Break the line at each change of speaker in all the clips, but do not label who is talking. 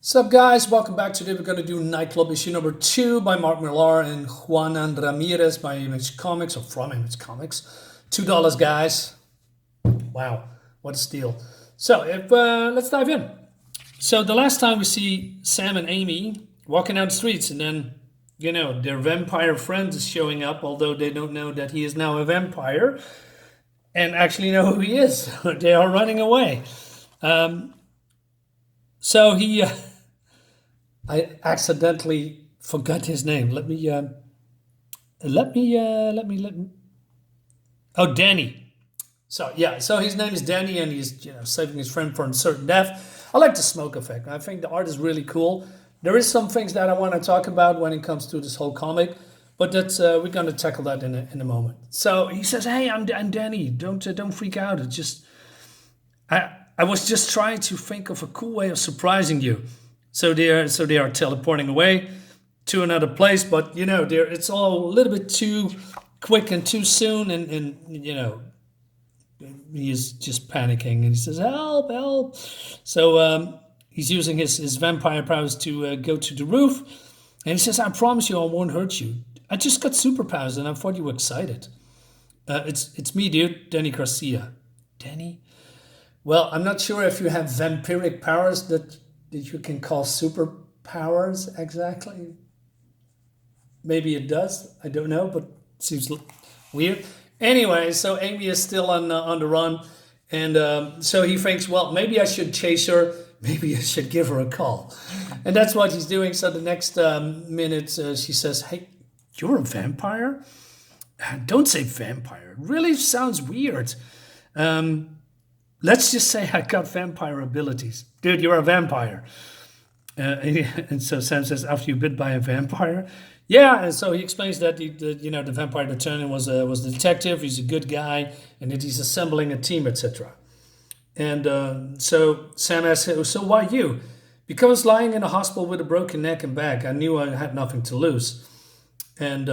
Sup guys, welcome back. Today we're going to do Nightclub issue number 2 by Mark Millar and Juanan Ramirez by Image Comics, or from Image Comics. $2 guys. Wow, what a steal. So let's dive in. So the last time we see Sam and Amy walking down the streets, and then, their vampire friend is showing up, although they don't know that he is now a vampire and actually know who he is. They are running away. So he... I accidentally forgot his name. Let me. Oh, Danny. So yeah, so his name is Danny, and he's saving his friend from certain death. I like the smoke effect. I think the art is really cool. There is some things that I want to talk about when it comes to this whole comic, but that's we're going to tackle that in a moment. So he says, "Hey, I'm Danny. Don't freak out. It's just I was just trying to think of a cool way of surprising you." So they are teleporting away to another place, but it's all a little bit too quick and too soon, and he is just panicking, and he says, "Help, help!" So he's using his vampire powers to go to the roof, and he says, "I promise you, I won't hurt you. I just got superpowers, and I thought you were excited." It's me, dude, Danny Garcia. Danny? Well, I'm not sure if you have vampiric powers that you can call superpowers exactly. Maybe it does. I don't know, but it seems weird. Anyway, so Amy is still on the run, and so he thinks, well, maybe I should chase her. Maybe I should give her a call, and that's what he's doing. So the next minute, she says, "Hey, you're a vampire? Don't say vampire. It really sounds weird. Let's just say I got vampire abilities." Dude, you're a vampire. And so Sam says, "After you bit by a vampire?" Yeah, and so he explains that the vampire lieutenant was a detective. He's a good guy, and that he's assembling a team, etc. And so Sam asks him, "So why you?" "Because I was lying in a hospital with a broken neck and back. I knew I had nothing to lose." And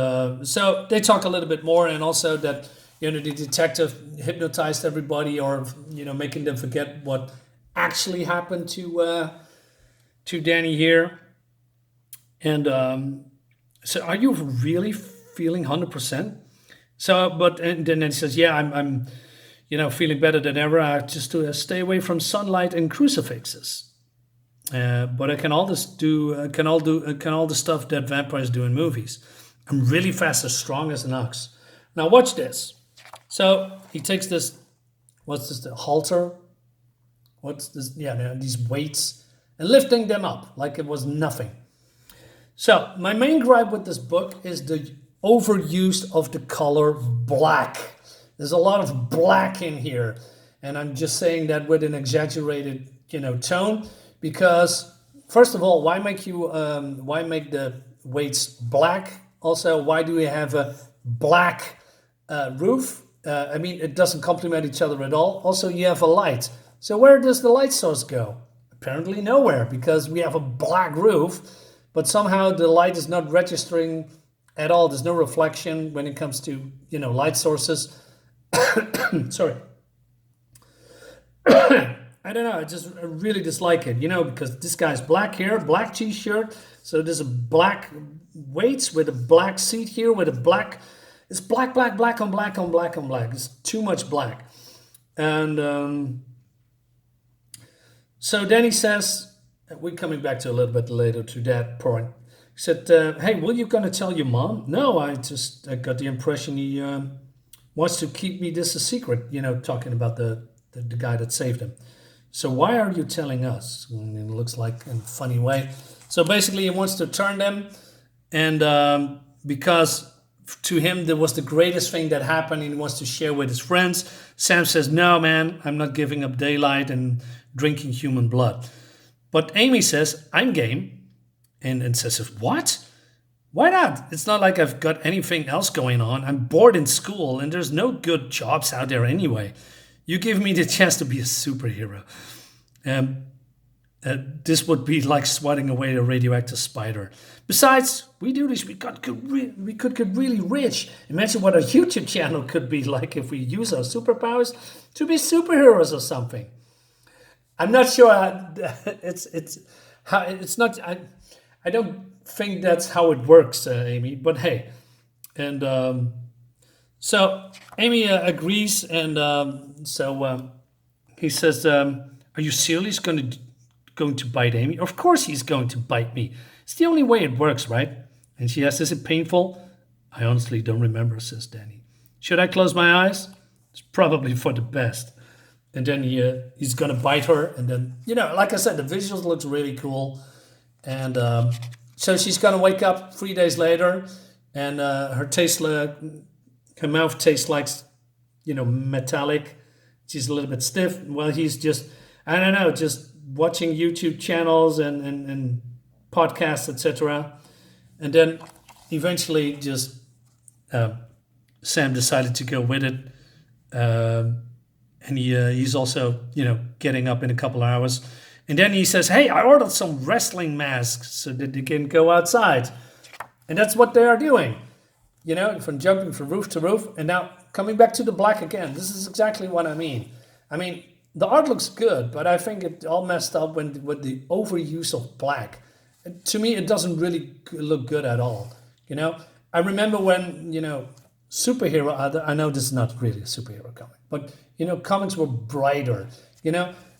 so they talk a little bit more, and also that the detective hypnotized everybody, or making them forget what actually happened to Danny here. And so, are you really feeling 100%? So, and then he says, "Yeah, I'm feeling better than ever. I have just to stay away from sunlight and crucifixes. But I can all this do can all the stuff that vampires do in movies. I'm really fast, as strong as an ox. Now watch this." So he takes this, what's this, the halter? What's this? Yeah, these weights, and lifting them up like it was nothing. So my main gripe with this book is the overuse of the color black. There's a lot of black in here, and I'm just saying that with an exaggerated, tone, because first of all, why make the weights black? Also, why do we have a black roof? I mean, it doesn't complement each other at all. Also, you have a light. So where does the light source go? Apparently nowhere, because we have a black roof, but somehow the light is not registering at all. There's no reflection when it comes to, light sources. Sorry. I don't know. I really dislike it, because this guy's black hair, black t-shirt. So there's a black weights with a black seat here with a black. It's black, black, black on black on black on black. It's too much black. And so then he says, we're coming back to a little bit later to that point. He said, "Hey, will you gonna tell your mom?" "No, I got the impression he wants to keep me this a secret," talking about the guy that saved him. "So why are you telling us?" And it looks like in a funny way. So basically he wants to turn them, and because to him there was the greatest thing that happened, and he wants to share with his friends. Sam says, "No, man, I'm not giving up daylight and drinking human blood." But Amy says, "I'm game," and says, "What? Why not? It's not like I've got anything else going on. I'm bored in school, and there's no good jobs out there anyway. You give me the chance to be a superhero. This would be like swatting away a radioactive spider. Besides, we do this, we could get really rich. Imagine what a YouTube channel could be like if we use our superpowers to be superheroes or something." I'm not sure. It's how it's not. I don't think that's how it works, Amy. But hey, and so Amy agrees, and he says, "Are you serious going to bite Amy? Of course he's going to bite me. It's the only way it works, right?" And she asks, "Is it painful?" "I honestly don't remember," says Danny. "Should I close my eyes?" "It's probably for the best." And then he's gonna bite her, and then like I said, the visuals looks really cool, and so she's gonna wake up 3 days later, and her mouth tastes like metallic. She's a little bit stiff. Well, he's just, I don't know, just watching YouTube channels and podcasts, etc. And then eventually, just Sam decided to go with it. And he's also, getting up in a couple hours. And then he says, "Hey, I ordered some wrestling masks so that they can go outside." And that's what they are doing, from jumping from roof to roof. And now coming back to the black again, this is exactly what I mean. I mean, the art looks good, but I think it all messed up with the overuse of black. And to me, it doesn't really look good at all. I remember when, superhero, I know this is not really a superhero comic, but comics were brighter,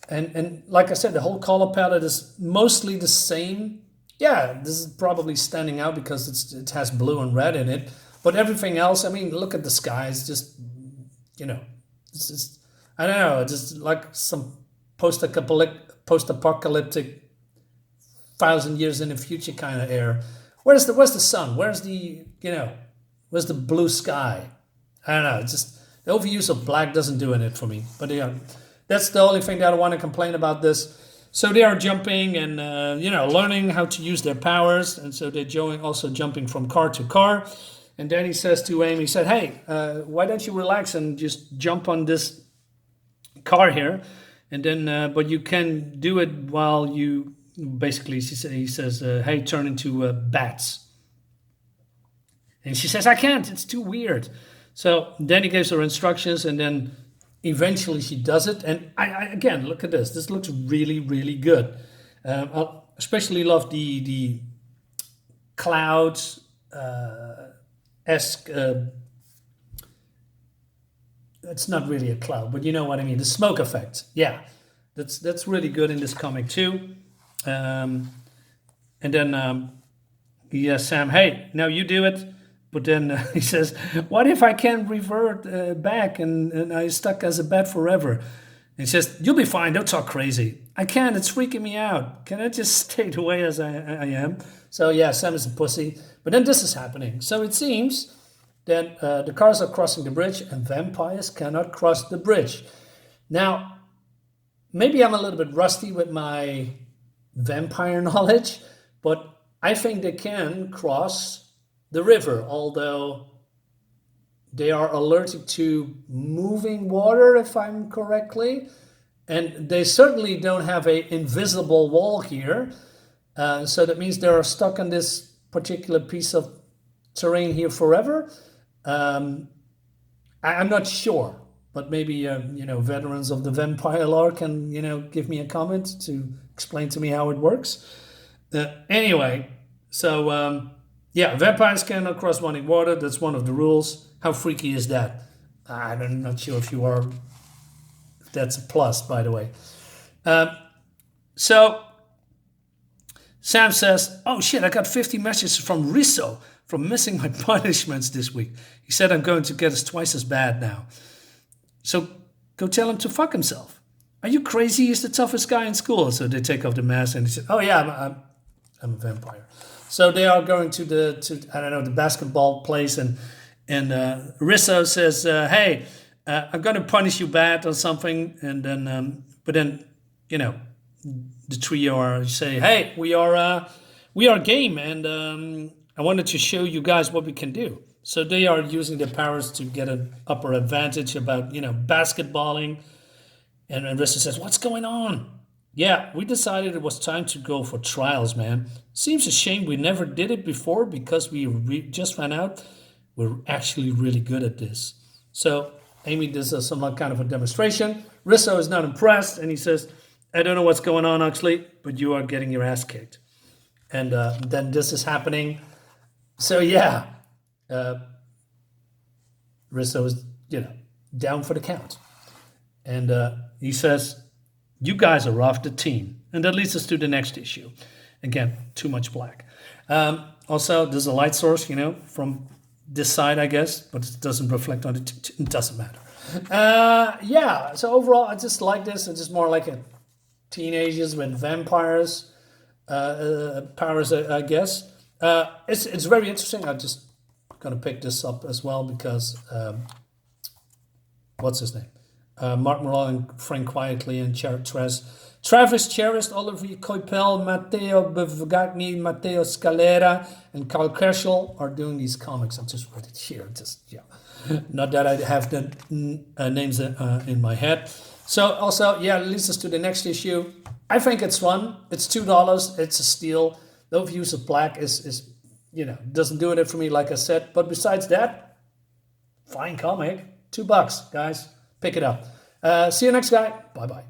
and like I said, the whole color palette is mostly the same. Yeah, this is probably standing out because it has blue and red in it, but everything else, I mean, look at the skies, just it's just, I don't know, just like some post-apocalyptic 1,000 years in the future kind of air. Where's the sun? Where's the blue sky? I don't know. It's just the overuse of black doesn't do it for me. But that's the only thing that I want to complain about this. So they are jumping and learning how to use their powers, and so they're also jumping from car to car. And then he says to Amy, he said, "Hey, why don't you relax and just jump on this car here, and then but you can do it while you basically." He says, "Hey, turn into bats." And she says, "I can't, it's too weird." So then he gives her instructions, and then eventually she does it. And I again, look at this. This looks really, really good. I especially love the clouds esque. It's not really a cloud, but you know what I mean. The smoke effect. Yeah, that's really good in this comic too. And then he asks Sam, "Hey, now you do it." But then he says, "What if I can't revert back and I stuck as a bat forever?" And he says, "You'll be fine. Don't talk crazy." "I can't. It's freaking me out. Can I just stay the way as I am?" So yeah, Sam is a pussy. But then this is happening. So it seems that the cars are crossing the bridge and vampires cannot cross the bridge. Now, maybe I'm a little bit rusty with my vampire knowledge, but I think they can cross the river, although they are allergic to moving water, if I'm correctly, and they certainly don't have a invisible wall here. So that means they are stuck on this particular piece of terrain here forever. I'm not sure, but maybe veterans of the vampire lore can give me a comment to explain to me how it works. Anyway, so. Yeah, vampires cannot cross running water. That's one of the rules. How freaky is that? I'm not sure if that's a plus, by the way. So Sam says, "Oh shit, I got 50 messages from Rizzo from missing my punishments this week. He said I'm going to get us twice as bad now. So go tell him to fuck himself. Are you crazy? He's the toughest guy in school." So they take off the mask and he said, "Oh yeah, I'm a vampire." So they are going to the basketball place, and Rizzo says, "Hey, I'm going to punish you bad or something." And then, but then, the trio are say, "Hey, we are game, and I wanted to show you guys what we can do." So they are using their powers to get an upper advantage about basketballing. And Rizzo says, "What's going on?" "Yeah, we decided it was time to go for trials, man. Seems a shame we never did it before because we just found out we're actually really good at this." So Amy does some kind of a demonstration. Rizzo is not impressed, and he says, I don't know what's going on, Oxley, but you are getting your ass kicked. And then this is happening. So yeah, Rizzo is, down for the count. And he says, you guys are off the team. And that leads us to the next issue. Again, too much black. Also, there's a light source, from this side, I guess, but it doesn't reflect on it. It doesn't matter. Yeah, so overall, I just like this. It's just more like a teenagers with vampires powers, I guess. It's very interesting. I'm just gonna pick this up as well because what's his name? Mark Morell and Frank Quietly and Travis Charest, Olivier Coipel, Matteo Bevagni, Matteo Scalera, and Carl Kerschel are doing these comics. I'm just read it here. Not that I have the names in my head. So also, yeah, it leads us to the next issue. I think it's fun. It's $2. It's a steal. No use of black is doesn't do it for me, like I said. But besides that, fine comic. $2, guys. Pick it up. See you next guy. Bye bye.